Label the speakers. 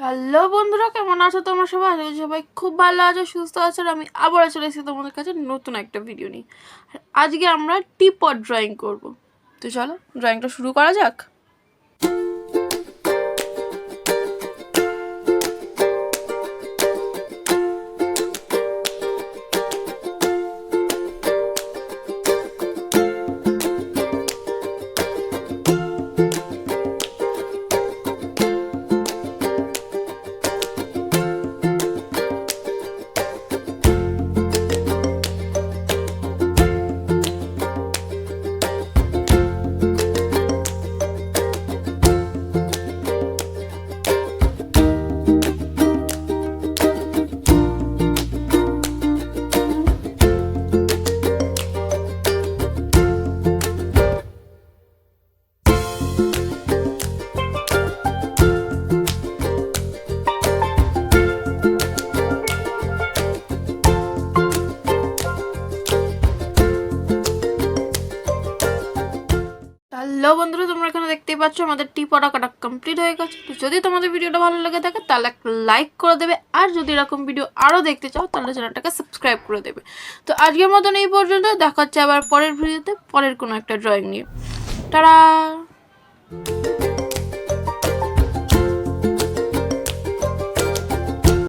Speaker 1: Hello বন্ধুরা, কেমন আছো তোমরা সবাই? আশা করি সবাই খুব ভালো আছো, সুস্থ আছো। আর আমি আবারও চলে এসেছি তোমাদের কাছে নতুন একটা ভিডিও নিয়ে। আর আজকে আমরা টিপট ড্রয়িং করব। তো চলো ড্রয়িংটা শুরু করা যাক। হ্যালো বন্ধুরা, তোমরা এখানে দেখতেই পাচ্ছ আমাদের টিপট আঁকাটা কমপ্লিট হয়ে গেছে। তো যদি তোমাদের ভিডিওটা ভালো লেগে থাকে তাহলে একটা লাইক করে দেবে, আর যদি এরকম ভিডিও আরও দেখতে চাও তাহলে চ্যানেলটাকে সাবস্ক্রাইব করে দেবে। তো আজকের মতন এই পর্যন্ত, দেখা হচ্ছে আবার পরের ভিডিওতে পরের কোনো একটা ড্রয়িং নিয়ে। টাটা।